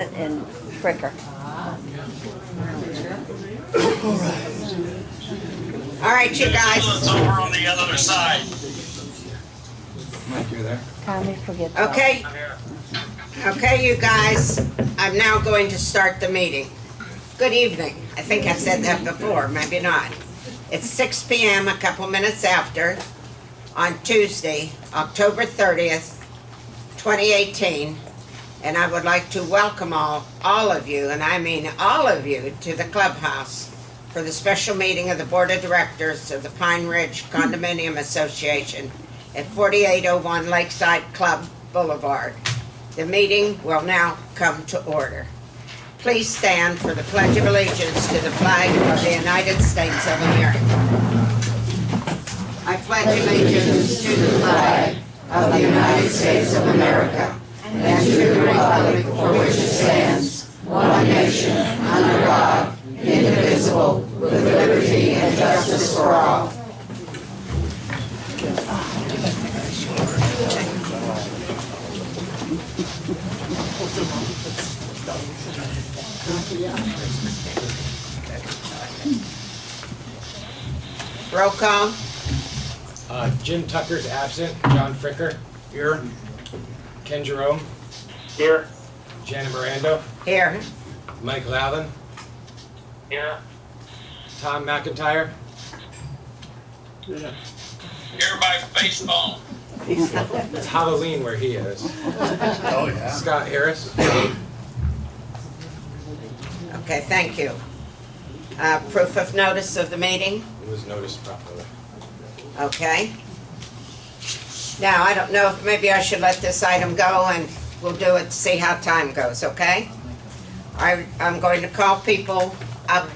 and Fricker. All right, you guys. It's over on the other side. Mike, you're there? Tommy, forget that. Okay, I'm here. okay, you guys. I'm now going to start the meeting. Good evening. I think I said that before, maybe not. It's 6 p.m., a couple minutes after, on Tuesday, October 30th, 2018. And I would like to welcome all of you, and I mean all of you, to the clubhouse for the special meeting of the Board of Directors of the Pine Ridge Condominium Association at 4801 Lakeside Club Boulevard. The meeting will now come to order. Please stand for the Pledge of Allegiance to the flag of the United States of America. I pledge allegiance to the flag of the United States of America and to the republic for which it stands, one nation, under God, indivisible, with liberty and justice for all. Roll call. Jim Tucker's absent. John Fricker, here. Ken Jerome, Here. Janet Miranda, Here. Michael Allen, Here. Tom McIntyre, Here by baseball. it's Halloween where he is. Oh, yeah. Scott Harris, Okay, thank you. Proof of notice of the meeting? it was noticed properly. Okay. Now, I don't know if maybe I should let this item go and we'll do it to see how time goes, okay? I'm going to call people up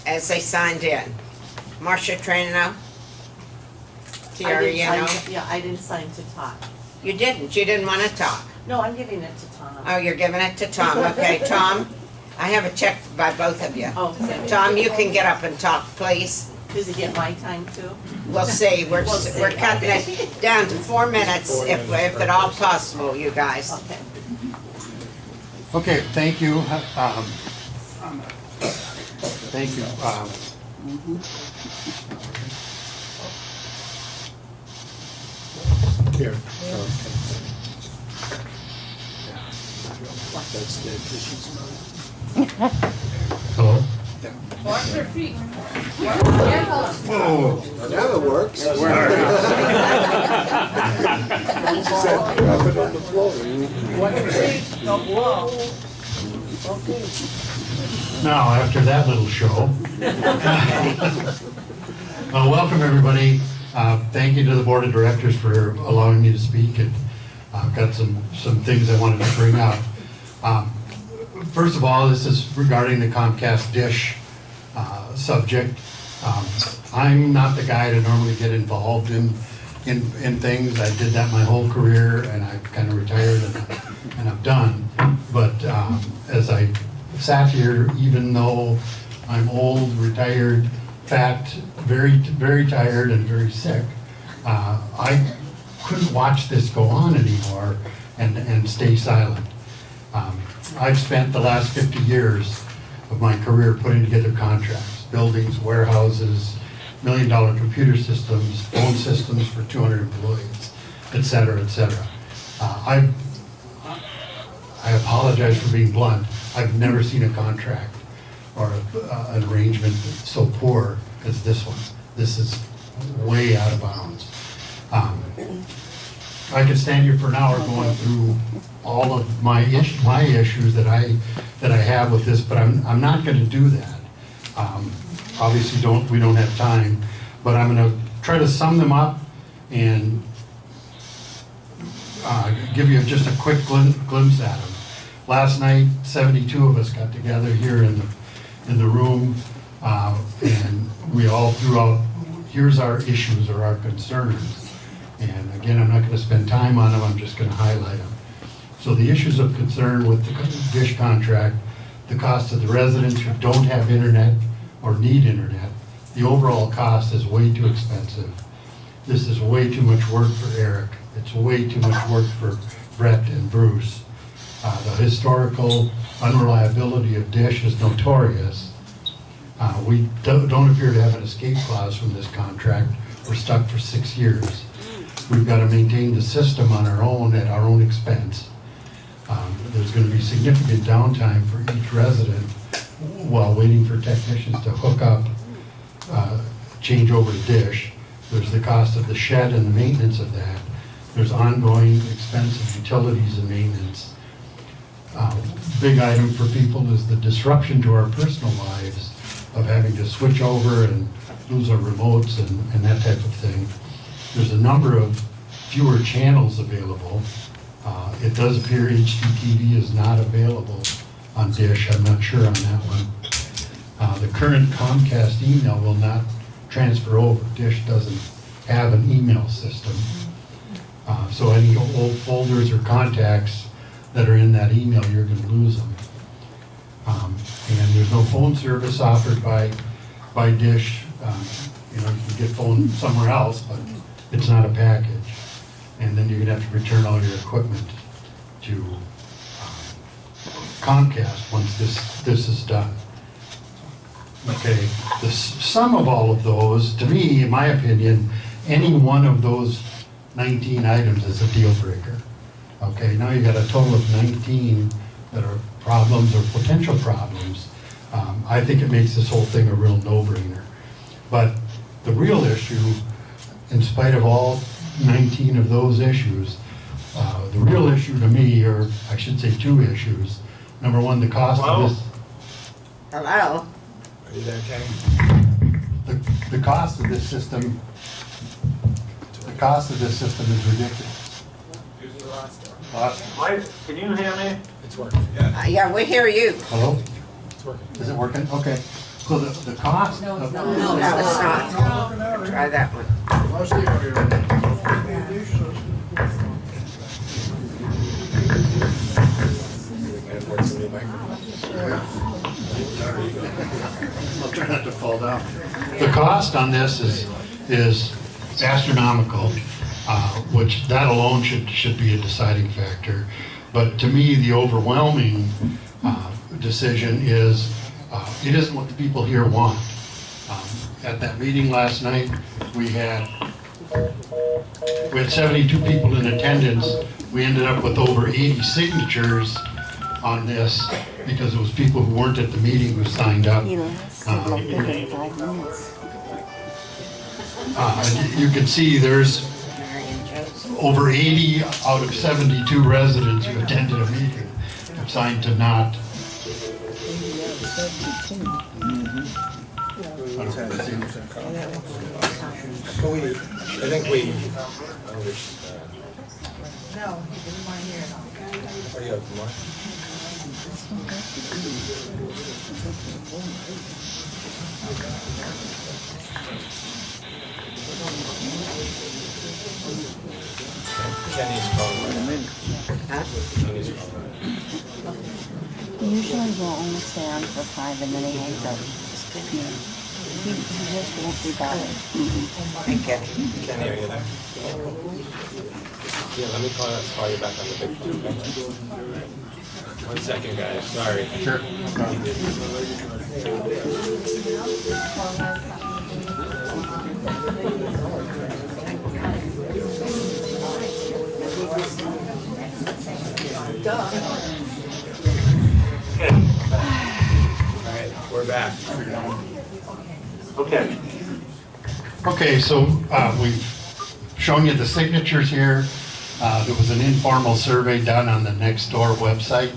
as they signed in. Marcia Trino? Tiariano? Yeah, I didn't sign to talk. You didn't. You didn't want to talk. No, I'm giving it to Tom. Oh, you're giving it to Tom. Okay, Tom, I have a check by both of you. Oh, okay. Tom, you can get up and talk, please. Does he get my time too? We'll see. We're We'll see. we're cutting it down to 4 minutes, if at all possible, you guys. Okay. Okay, thank you. Thank you. Here. Hello? Whoa. Now it works. Now, after that little show, welcome everybody. Thank you to the Board of Directors for allowing me to speak, and I've got some things I wanted to bring up. First of all, this is regarding the Comcast dish subject. I'm not the guy to normally get involved in things. I did that my whole career, and I kind of retired, and I'm done. But as I sat here, even though I'm old, retired, fat, very, very tired, and very sick, I couldn't watch this go on anymore and stay silent. I've spent the last 50 years of my career putting together contracts, buildings, warehouses, $1 million computer systems, phone systems for 200 employees, et cetera, et cetera. I apologize for being blunt. I've never seen a contract or an arrangement so poor as this one. This is way out of bounds. I could stand here for an hour going through all of my issues that I have with this, but I'm not going to do that. Obviously, we don't have time, but I'm going to try to sum them up and give you just a quick glimpse at them. Last night, 72 of us got together here in the room, and we all threw out, here's our issues or our concerns. And again, I'm not going to spend time on them, I'm just going to highlight them. So the issues of concern with the DISH contract, the cost of the residents who don't have internet or need internet, the overall cost is way too expensive. This is way too much work for Eric. It's way too much work for Brett and Bruce. The historical unreliability of Dish is notorious. We don't appear to have an escape clause from this contract. We're stuck for 6 years. We've got to maintain the system on our own at our own expense. There's going to be significant downtime for each resident while waiting for technicians to hook up, change over to Dish. There's the cost of the shed and the maintenance of that. There's ongoing expense of utilities and maintenance. Big item for people is the disruption to our personal lives of having to switch over and lose our remotes and that type of thing. There's a number of fewer channels available. It does appear HDTV is not available on Dish. I'm not sure on that one. The current Comcast email will not transfer over. Dish doesn't have an email system. So any old folders or contacts that are in that email, you're going to lose them. And there's no phone service offered by Dish. You know, you can get phone somewhere else, but it's not a package. And then you're going to have to return all your equipment to Comcast once this is done. Okay, the sum of all of those, to me, in my opinion, any one of those 19 items is a deal breaker. Okay, now you got a total of 19 that are problems or potential problems. I think it makes this whole thing a real no-brainer. But the real issue, in spite of all 19 of those issues, the real issue to me, or I should say 2 issues. Number one, the cost of this. Hello? Are you there, Kenny? The cost of this system. The cost of this system is ridiculous. Mike, can you hear me? It's working, yeah. Yeah, we hear you. Hello? It's working. Is it working? Okay. So the cost. No, it's not. No, it's not. Try that one. And it works in the microphone. I'll try not to fall down. The cost on this is astronomical, which that alone should be a deciding factor. But to me, the overwhelming decision is it isn't what the people here want. At that meeting last night, we had 72 people in attendance. We ended up with over 80 signatures on this because it was people who weren't at the meeting who signed up. You lasted longer than 5 minutes. You can see there's over 80 out of 72 residents who attended a meeting have signed to not. I think we. No, he didn't want to hear it. What do you have, more? Kenny's calling. Kenny's calling. Usually we'll only stay on for 5 and then he hangs up. He just won't be bothered. Thank you. Kenny, are you there? Yeah, let me call you back on the big phone. Okay? 1 second, guys. Sorry. Sure. All right, we're back. Okay. Okay, so we've shown you the signatures here. There was an informal survey done on the Nextdoor website.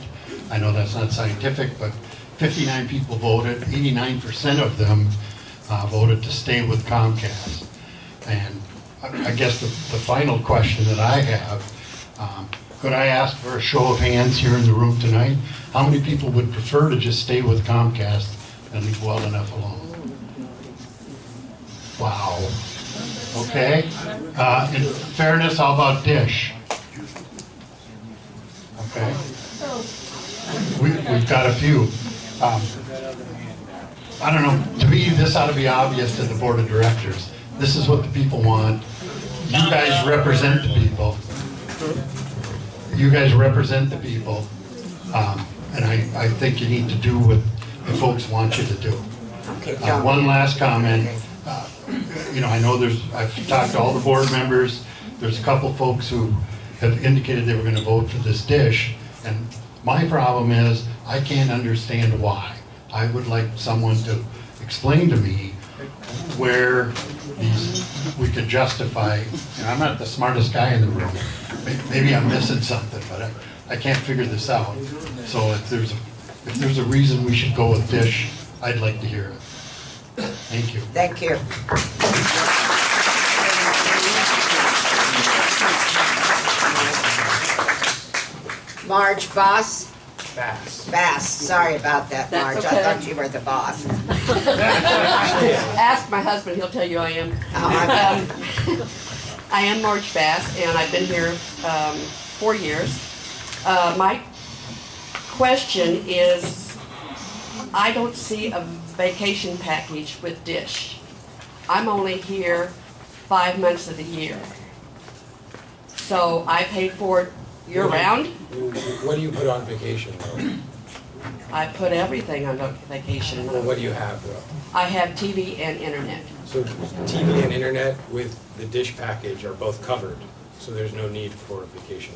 I know that's not scientific, but 59 people voted. 89% of them voted to stay with Comcast. And I guess the final question that I have, could I ask for a show of hands here in the room tonight? How many people would prefer to just stay with Comcast and leave well enough alone? Wow. Okay. In fairness, how about Dish? Okay. We've got a few. I don't know, to me, this ought to be obvious to the board of directors. This is what the people want. You guys represent the people. You guys represent the people. and I think you need to do what the folks want you to do. Okay, John. One last comment. You know, I know I've talked to all the board members. There's a couple folks who have indicated they were going to vote for this dish. And my problem is I can't understand why. I would like someone to explain to me where we could justify, and I'm not the smartest guy in the room. Maybe I'm missing something, but I can't figure this out. So if there's a reason we should go with dish, I'd like to hear it. Thank you. Thank you. Marge Boss? Bass. Sorry about that, That's Marge. okay. I thought you were the boss. Ask my husband, he'll tell you I am. I am Marge Bass, and I've been here 4 years. My question is, I don't see a vacation package with Dish. I'm only here 5 months of the year. So I pay for it year-round. What do you put on vacation though? I put everything on vacation. Well, what do you have though? I have TV and internet. So TV and internet with the dish package are both covered, so there's no need for vacation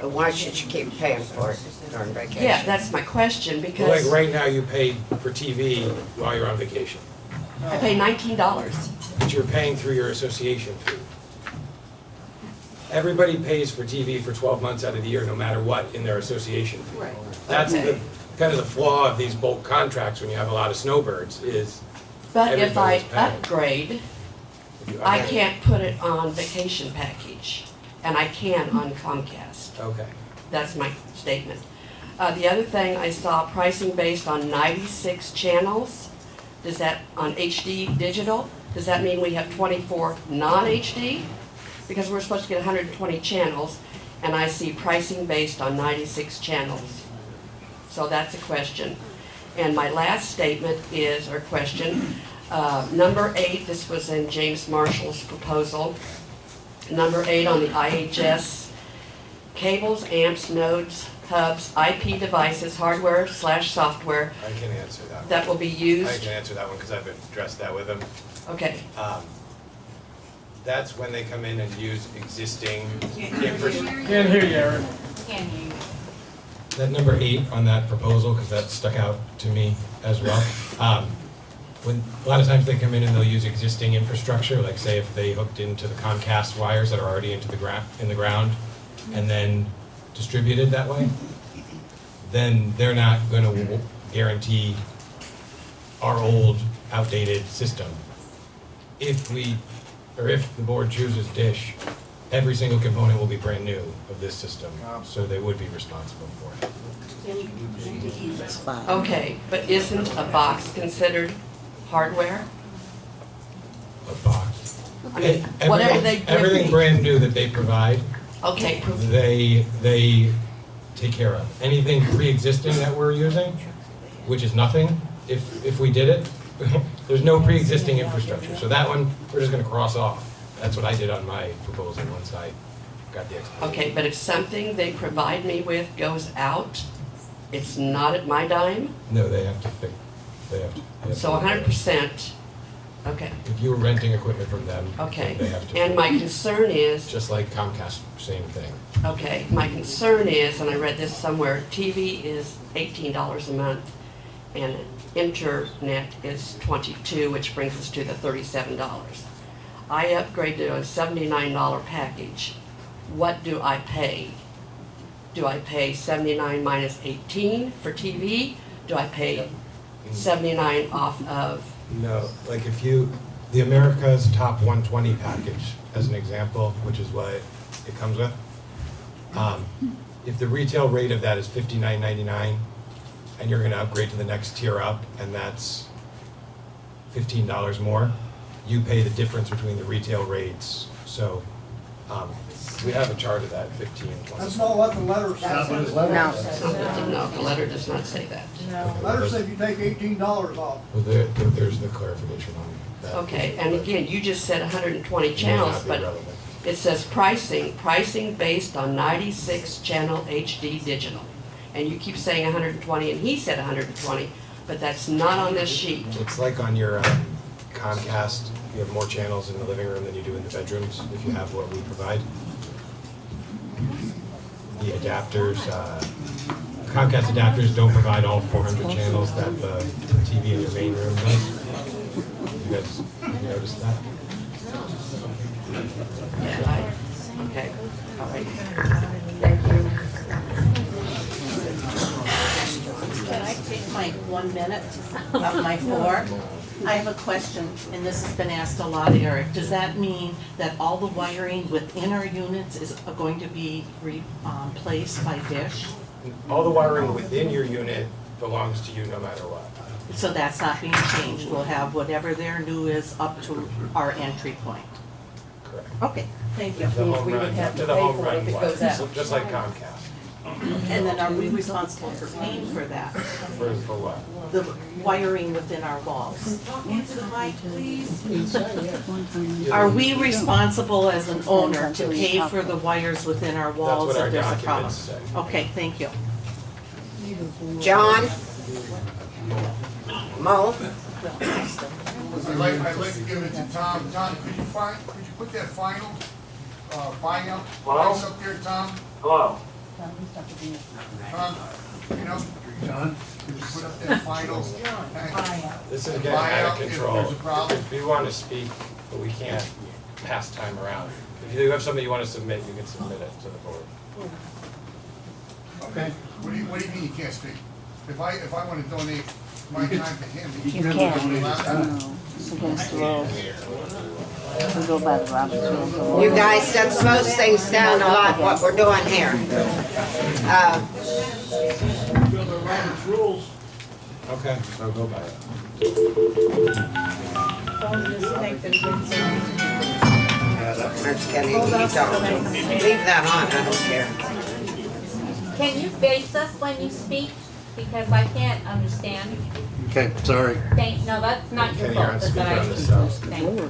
mode. Why should you keep paying for it during vacation? Yeah, that's my question, Well, because like right now you pay for TV while you're on vacation, I pay $19. but you're paying through your association fee. Everybody pays for TV for 12 months out of the year, no matter what, in their association fee. That's Okay. kind of the flaw of these bulk contracts when you have a lot of snowbirds is But if I everybody's paying. upgrade, I can't put it on vacation package, and I can on Comcast. Okay. That's my statement. The other thing, I saw pricing based on 96 channels. Does that, on HD digital, does that mean we have 24 non-HD? Because we're supposed to get 120 channels, and I see pricing based on 96 channels. So that's a question. And my last statement is, or question, number 8, this was in James Marshall's proposal. Number 8 on the IHS, cables, amps, nodes, hubs, IP devices, hardware/software I can answer that. that will be I used. can answer that one because I've addressed that with them. Okay, That's when they come in and use existing infrastructure. Can't hear you, Aaron. That number 8 on that proposal, because that stuck out to me as well. When, a lot of times they come in and they'll use existing infrastructure, like say if they hooked into the Comcast wires that are already into the in the ground, and then distributed that way, then they're not going to guarantee our old, outdated system. If the board chooses Dish, every single component will be brand new of this system, so they would be responsible for it. That's fine. okay, but isn't a box considered hardware? A box. I mean, whatever they give Everything me. brand new that they provide, Okay, they take care of. Anything pre-existing that we're using, which is nothing, if we did it, there's no pre-existing infrastructure. So that one, we're just gonna cross off. That's what I did on my proposal once I got the explanation. okay, but if something they provide me with goes out, it's not at my dime? No, they have to fix, they have to. So 100%, okay, If you were renting equipment from them, okay. they have to. And my concern is, Just like Comcast, same thing. okay, my concern is, and I read this somewhere, TV is $18 a month, and internet is $22, which brings us to the $37. I upgraded to a $79 package. What do I pay? Do I pay 79 minus 18 for TV? Do I pay 79 off of? No, like if you, the America's Top 120 package, as an example, which is what it comes with, if the retail rate of that is $59.99, and you're gonna upgrade to the next tier up, and that's $15 more, you pay the difference between the retail rates. So, we have a chart of that, 15, 20. That's not what the letter says. No, the letter does not say that. The letter says you take $18 off. Well, there's the clarification on that. Okay, and again, you just said 120 May channels, not be but relevant. It says pricing based on 96 channel HD digital. And you keep saying 120, and he said 120, but that's not on this sheet. It's like on your Comcast, you have more channels in the living room than you do in the bedrooms, if you have what we provide. The adapters, Comcast adapters don't provide all 400 channels that the TV in your main room does. You guys noticed that? Yeah, okay, all right. Thank you. Can I take my 1 minute of my 4? I have a question, and this has been asked a lot, Eric. Does that mean that all the wiring within our units is going to be replaced by Dish? All the wiring within your unit belongs to you no matter what. So that's not being changed? We'll have whatever their new is up to our entry point? Correct. Okay, thank you. The home we would run, have up to to the pay home for it run if it wire, goes out. so just like Comcast. And then are we responsible for paying for that? For what? The wiring within our walls? Into the mic, please. Are we responsible as an owner to pay for the wires within our That's walls what our if there's a problem? documents say. Okay, thank you. John? Mo? I'd like to give it to Tom. Tom, could you put that final, buyout price up there, Tom? Hello? Tom, you know, John, could you put up that final package? This is getting out of Buyout if control. there's a problem. If you want to speak, but we can't pass time around. If you have something you want to submit, you can submit it to the board. Okay. What do you mean you can't speak? If I want to donate my time to him, You can't, no, it's against the rules. We go by the Robert's rules. You guys, that slows things down a lot, what we're doing here. Okay, so go by it. Nurse Kenny, you don't. Leave that on, I don't care. Can you face us when you speak? Because I can't understand. Okay, sorry. No, that's not your Kenny, you're on fault, but speaker I on the speak. cell. Thank you.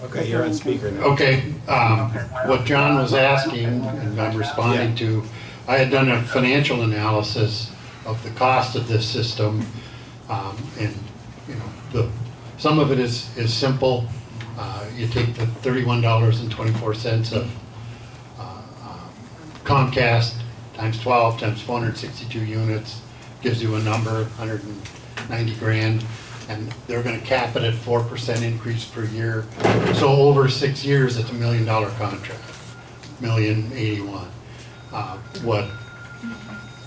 Okay, you're on speaker now. Okay, what John was asking, and I'm responding to, I had done a financial analysis of the cost of this system, and, you know, some of it is simple. You take the $31.24 of Comcast times 12 times 462 units, gives you a number, 190 grand. And they're gonna cap it at 4% increase per year. So over 6 years, it's $1 million contract, $1,081,000. What,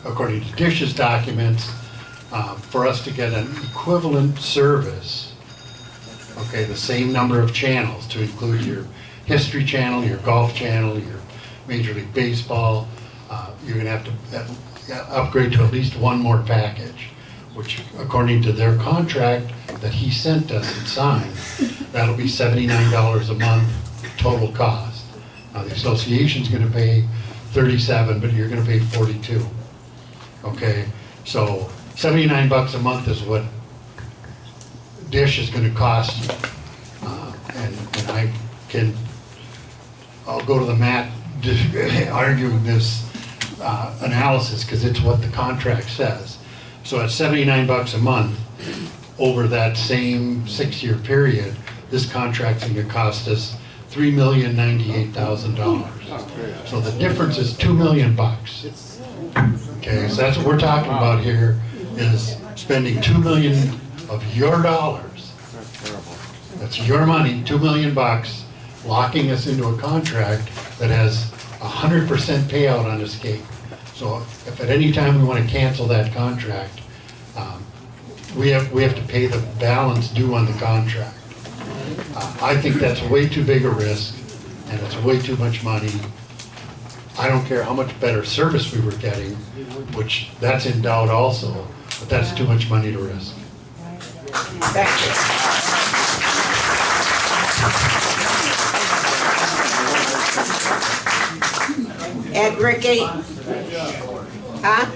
according to Dish's documents, for us to get an equivalent service, okay, the same number of channels to include your History Channel, your Golf Channel, your Major League Baseball, you're gonna have to upgrade to at least one more package, which according to their contract that he sent us and signed, that'll be $79 a month total cost. Now the association's gonna pay $37, but you're gonna pay $42. Okay, so $79 a month is what Dish is gonna cost you. And I'll go to the mat arguing this analysis because it's what the contract says. So at $79 a month, over that same 6-year period, this contract's gonna cost us $3,098,000. So the difference is $2 million. Okay, so that's what we're talking about here, is spending $2 million of your dollars. That's your money, $2 million, locking us into a contract that has 100% payout on escape. So if at any time we want to cancel that contract, we have to pay the balance due on the contract. I think that's way too big a risk, and it's way too much money. I don't care how much better service we were getting, which that's in doubt also, but that's too much money to risk. Thank you. Ed, Ricky? Huh?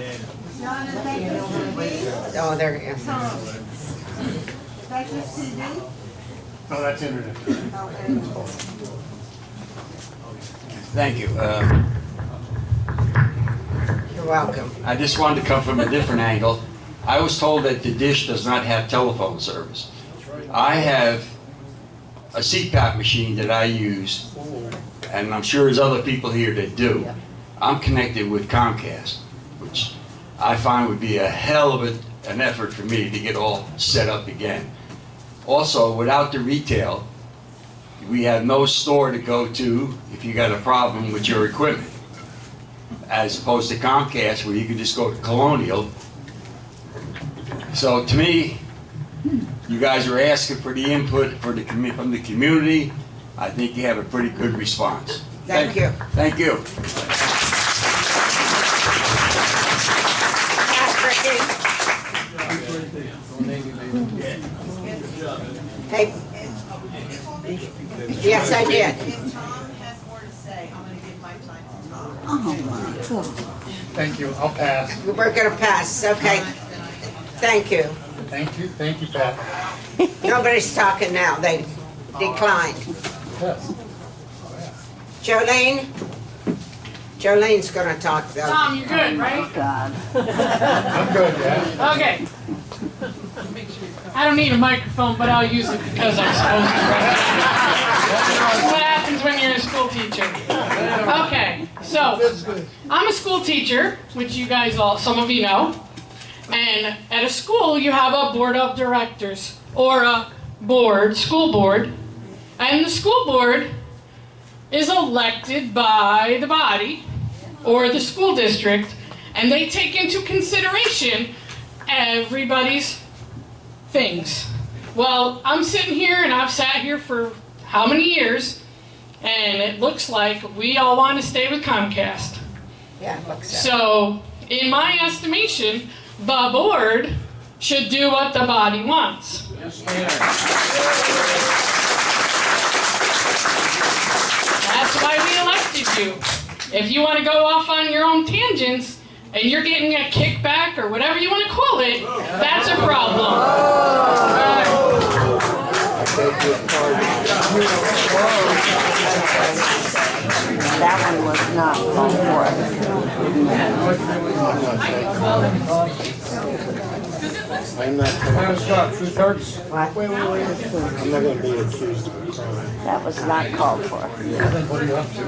Oh, there you go. No, that's internet. Thank you. You're welcome. I just wanted to come from a different angle. I was told that the dish does not have telephone service. I have a CPAP machine that I use, and I'm sure there's other people here that do. I'm connected with Comcast, which I find would be a hell of an effort for me to get all set up again. Also, without the retail, we have no store to go to if you got a problem with your equipment, as opposed to Comcast, where you can just go to Colonial. So to me, you guys are asking for the input from the community. I think you have a pretty good response. Thank you. Thank you. Hey. Yes, I did. If Tom has more to say, I'm gonna give my time to Tom. Oh, my God. Thank you, I'll pass. We're gonna pass, okay. Thank you. Thank you, Pat. Nobody's talking now, they declined. Yes. Jolene? Jolene's gonna talk though. Tom, you're good, right? God. I'm good, yeah. Okay. I don't need a microphone, but I'll use it because I'm supposed to. That's what happens when you're a school teacher. Okay, so I'm a school teacher, which you guys all, some of you know. And at a school, you have a board of directors or a board, school board. And the school board is elected by the body or the school district, and they take into consideration everybody's things. Well, I'm sitting here and I've sat here for how many years, and it looks like we all want to stay with Comcast. Yeah, it looks so. So, in my estimation, the board should do what the body wants. That's why we elected you. If you want to go off on your own tangents, and you're getting a kickback or whatever you want to call it, that's a problem. That one was not called for. I'm not. Truth hurts. What? I'm not gonna be accused of a crime. That was not called for. What are you up to?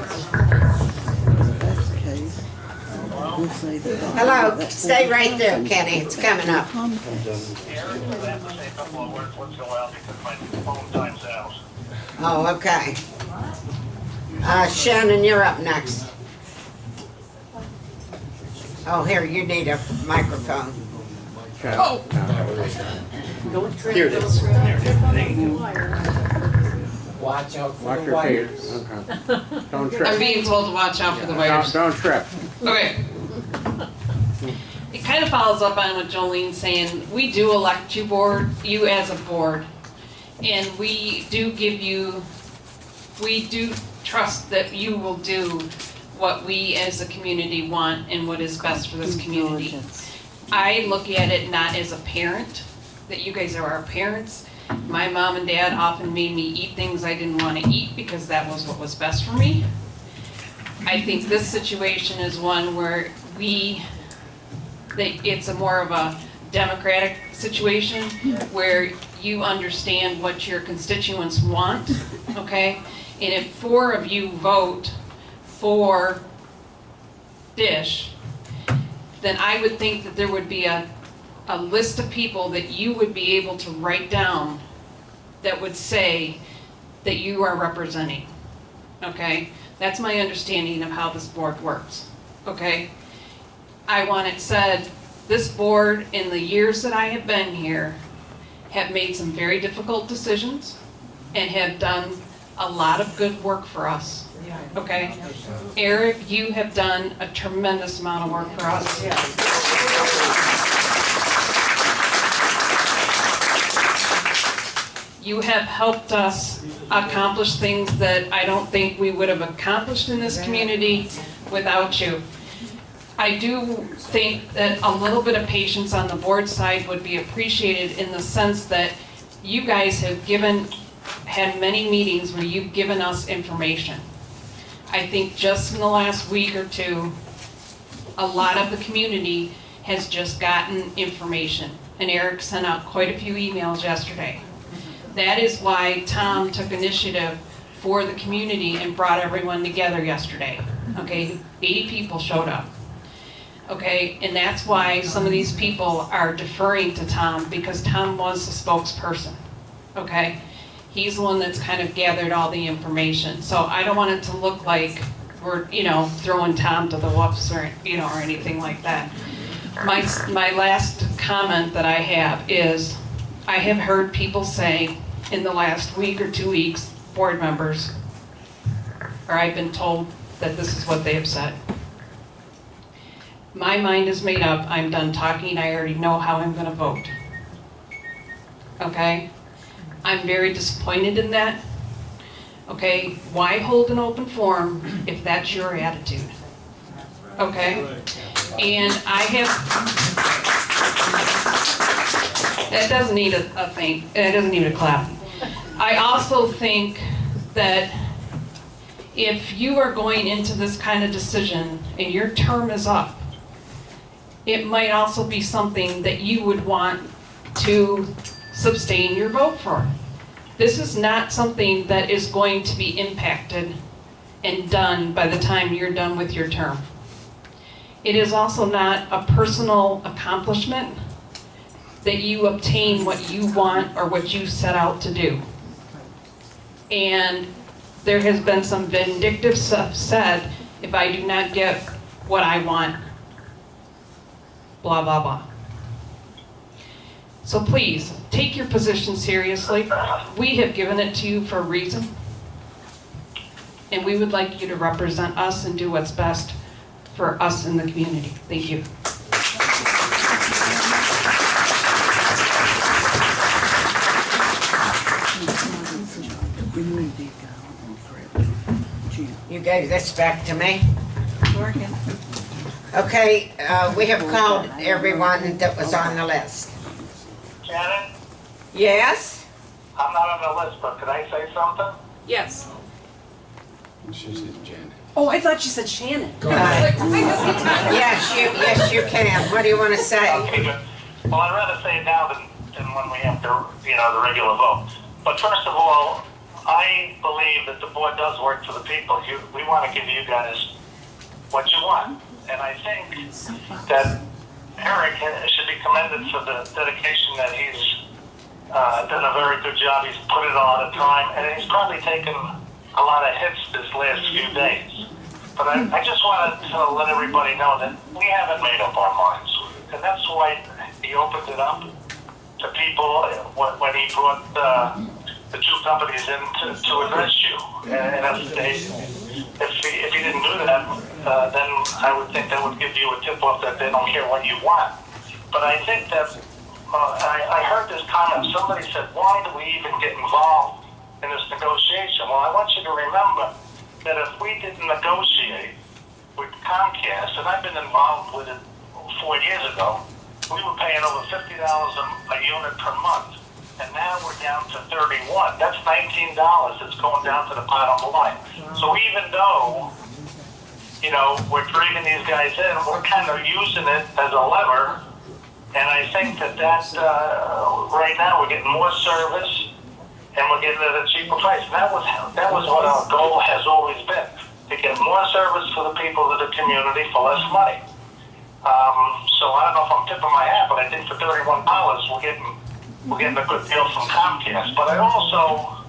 Hello, stay right there, Kenny, it's coming up. Aaron, I have to say a couple of words once in a while because my phone times out. Oh, okay. Shannon, you're up next. Oh, here, you need a microphone. Oh. Here it is. Watch out for Watch the your wires. feet. Okay. Don't trip. I'm being told to watch out for the wires. Don't trip. Okay. It kind of follows up on what Jolene's saying. We do elect you as a board, and we do trust that you will do what we as a community want and what is best for this community. I look at it not as a parent, that you guys are our parents. My mom and dad often made me eat things I didn't want to eat because that was what was best for me. I think this situation is one where it's a more of a democratic situation where you understand what your constituents want, okay? And if 4 of you vote for Dish, then I would think that there would be a list of people that you would be able to write down that would say that you are representing, okay? That's my understanding of how this board works, okay? I want it said, this board, in the years that I have been here, have made some very difficult decisions and have done a lot of good work for us, okay? Eric, you have done a tremendous amount of work for us. You have helped us accomplish things that I don't think we would have accomplished in this community without you. I do think that a little bit of patience on the board side would be appreciated in the sense that you guys have given had many meetings where you've given us information. I think just in the last week or two, a lot of the community has just gotten information. And Eric sent out quite a few emails yesterday. That is why Tom took initiative for the community and brought everyone together yesterday. Okay, 80 people showed up. Okay, and that's why some of these people are deferring to Tom, because Tom was the spokesperson. Okay, he's the one that's kind of gathered all the information. So I don't want it to look like we're, throwing Tom to the wolves or, or anything like that. My last comment that I have is, I have heard people say in the last week or 2 weeks, board members, or I've been told that this is what they have said. My mind is made up. I'm done talking. I already know how I'm going to vote. Okay? I'm very disappointed in that. Okay? Why hold an open forum if that's your attitude? Okay? And I have... It doesn't need a thing. It doesn't need a clap. I also think that if you are going into this kind of decision and your term is up, it might also be something that you would want to sustain your vote for. This is not something that is going to be impacted and done by the time you're done with your term. It is also not a personal accomplishment that you obtain what you want or what you set out to do. And there has been some vindictive stuff said, if I do not get what I want, blah, blah, blah. So please, take your position seriously. We have given it to you for a reason. And we would like you to represent us and do what's best for us in the community. Thank you. You gave this back to me? Okay, we have called everyone that was on the list. Shannon, Yes? I'm not on the list, but could I say something? Yes. She says Janet. Oh, I thought you said Shannon. Yes, you can. What do you want to say? Okay, good. Well, I'd rather say it now than when we have the regular vote. But first of all, I believe that the board does work for the people. We want to give you guys what you want. And I think that Eric should be commended for the dedication that he's done a very good job. He's put in a lot of time, and he's probably taken a lot of hits this last few days. But I just wanted to let everybody know that we haven't made up our minds. And that's why he opened it up to people when he brought the two companies in to address you. And if he didn't do that, then I would think that would give you a tip-off that they don't care what you want. But I think that I heard this comment. Somebody said, why do we even get involved in this negotiation? Well, I want you to remember that if we didn't negotiate with Comcast, and I've been involved with it 4 years ago, we were paying over $50 a unit per month. And now we're down to 31. That's $19 that's going down to the bottom line. So even though, we're dragging these guys in, we're kind of using it as a lever. And I think that right now we're getting more service and we're getting it at a cheaper price. And that was what our goal has always been, to get more service for the people of the community for less money. So I don't know if I'm tipping my hat, but I think for $31 we're getting a good deal from Comcast. But I also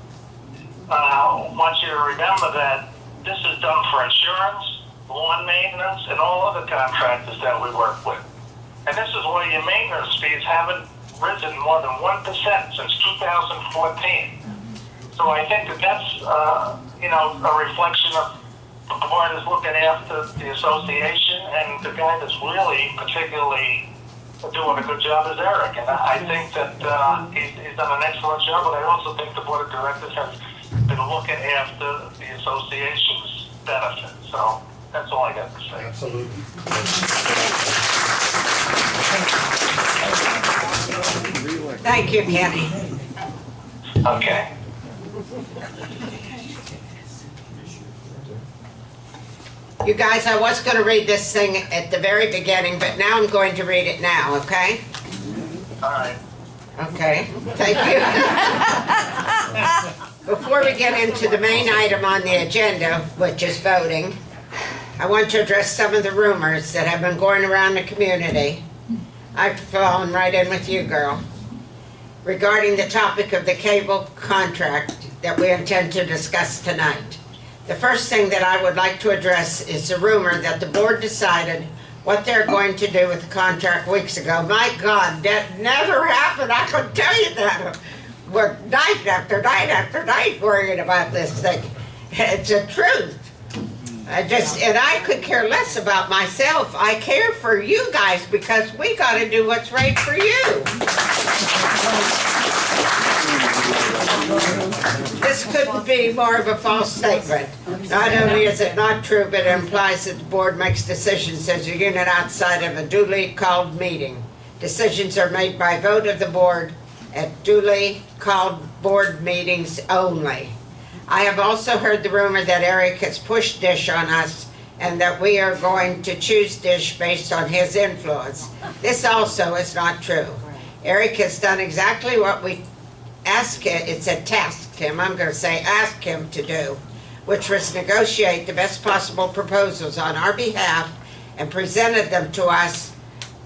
want you to remember that this is done for insurance, lawn maintenance, and all other contractors that we work with. And this is why your maintenance fees haven't risen more than 1% since 2014. So I think that's a reflection of the board is looking after the association, and the guy that's really particularly doing a good job is Eric. And I think that he's done an excellent job, but I also think the board of directors has been looking after the association's benefit. So that's all I got to say. Absolutely. Thank you, Kenny. Okay. You guys, I was going to read this thing at the very beginning, but now I'm going to read it now, okay? All right. Okay, thank you. Before we get into the main item on the agenda, which is voting, I want to address some of the rumors that have been going around the community. I've fallen right in with you, girl. Regarding the topic of the cable contract that we intend to discuss tonight. The first thing that I would like to address is the rumor that the board decided what they're going to do with the contract weeks ago. My God, that never happened. I can tell you that. We're night after night after night worrying about this thing. It's the truth. And I could care less about myself. I care for you guys because we got to do what's right for you. This couldn't be more of a false statement. Not only is it not true, but it implies that the board makes decisions as a unit outside of a duly called meeting. Decisions are made by vote of the board at duly called board meetings only. I have also heard the rumor that Eric has pushed Dish on us and that we are going to choose Dish based on his influence. This also is not true. Eric has done exactly what we asked him, it's a task him, I'm going to say ask him to do, which was negotiate the best possible proposals on our behalf and presented them to us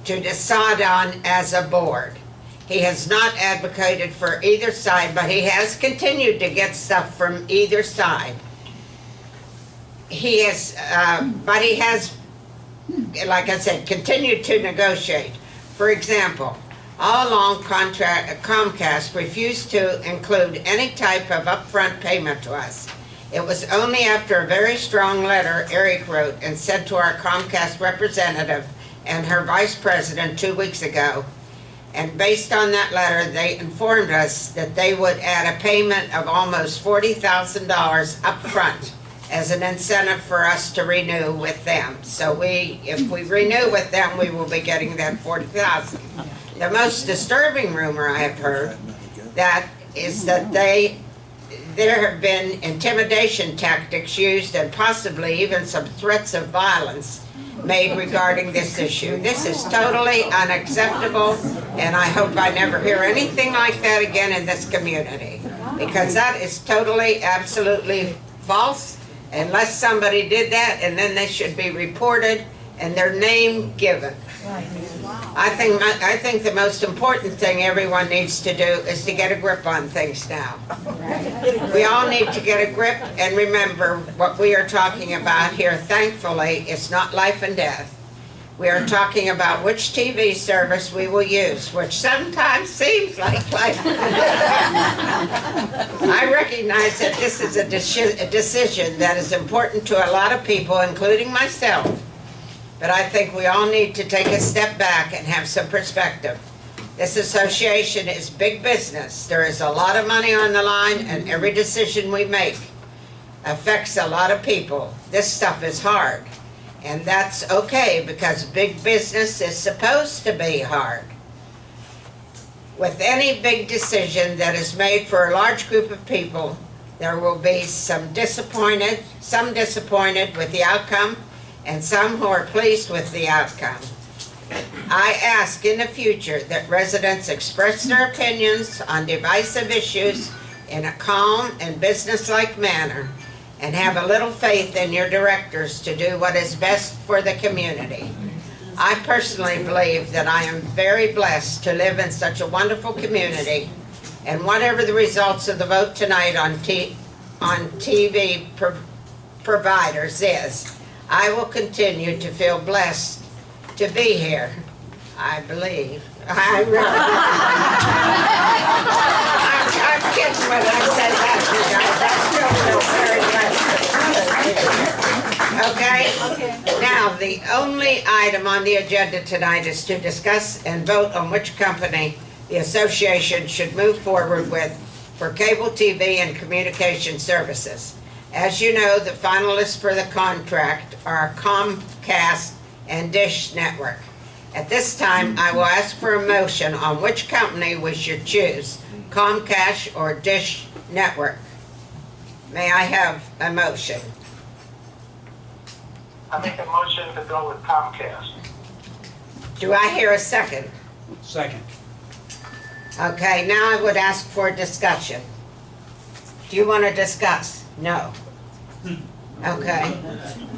to decide on as a board. He has not advocated for either side, but he has continued to get stuff from either side. He has, but he has, like I said, continued to negotiate. For example, all along Comcast refused to include any type of upfront payment to us. It was only after a very strong letter Eric wrote and sent to our Comcast representative and her vice president 2 weeks ago. And based on that letter, they informed us that they would add a payment of almost $40,000 up front as an incentive for us to renew with them. So if we renew with them, we will be getting that $40,000. The most disturbing rumor I have heard is that there have been intimidation tactics used and possibly even some threats of violence made regarding this issue. This is totally unacceptable, and I hope I never hear anything like that again in this community, because that is totally, absolutely false, unless somebody did that, and then they should be reported and their name given. I think the most important thing everyone needs to do is to get a grip on things now. We all need to get a grip and remember what we are talking about here. Thankfully, it's not life and death. We are talking about which TV service we will use, which sometimes seems like life and death. I recognize that this is a decision that is important to a lot of people, including myself. But I think we all need to take a step back and have some perspective. This association is big business. There is a lot of money on the line, and every decision we make affects a lot of people. This stuff is hard, and that's okay because big business is supposed to be hard. With any big decision that is made for a large group of people, there will be some disappointed with the outcome, and some who are pleased with the outcome. I ask in the future that residents express their opinions on divisive issues in a calm and businesslike manner and have a little faith in your directors to do what is best for the community. I personally believe that I am very blessed to live in such a wonderful community, and whatever the results of the vote tonight on TV providers is, I will continue to feel blessed to be here. I believe. I really I'm kidding when I say that, you guys. I still feel very blessed. Okay? Now, the only item on the agenda tonight is to discuss and vote on which company the association should move forward with for cable TV and communication services. As you know, the finalists for the contract are Comcast and Dish Network. At this time, I will ask for a motion on which company we should choose, Comcast or Dish Network. May I have a motion? I make a motion to go with Comcast. Do I hear a second? Second. Okay, now I would ask for discussion. Do you want to discuss? No. Okay.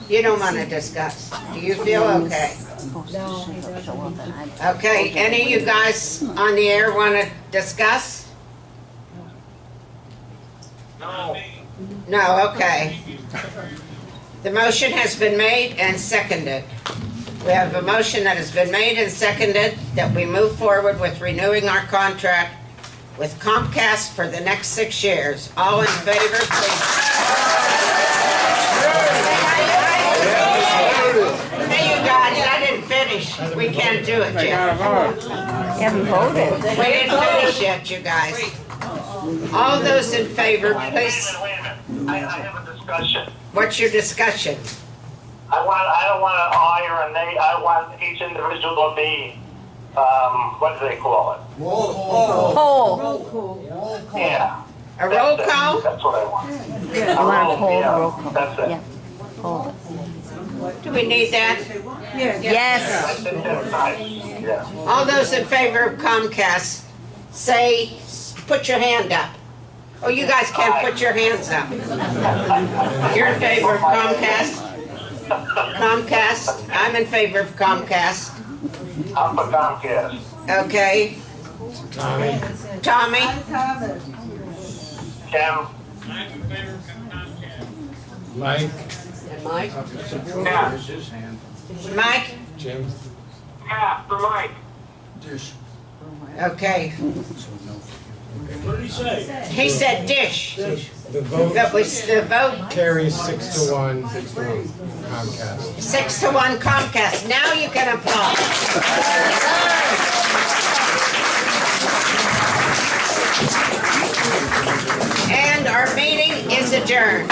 You don't want to discuss. Do you feel okay? Okay, any of you guys on the air want to discuss? No. No, okay. The motion has been made and seconded. We have a motion that has been made and seconded that we move forward with renewing our contract with Comcast for the next 6 years. All in favor, please. Hey, you guys, I didn't finish. We can't do it yet. You haven't voted. We didn't finish yet, you guys. All those in favor, please. Wait a minute. I have a discussion. What's your discussion? I don't want to hire a name. I want each individual to be, what do they call it? Poll. Yeah. A roll call? That's what I want. You want a poll, Yeah, roll call. That's it. Yeah. Poll. Do we need that? Yes. I think that's nice. Yeah. All those in favor of Comcast, say, put your hand up. Oh, you guys can't put your hands up. You're in favor of Comcast? Comcast? I'm in favor of Comcast. I'm for Comcast. Okay. Tommy? Tommy? Kim? Mike? And Mike? Yeah. Mike? Jim? Yeah, for Mike. Okay. What did he say? He said dish. The vote That was the vote, carries 6-1 Comcast. 6-1 Comcast. Now you can applaud. And our meeting is adjourned.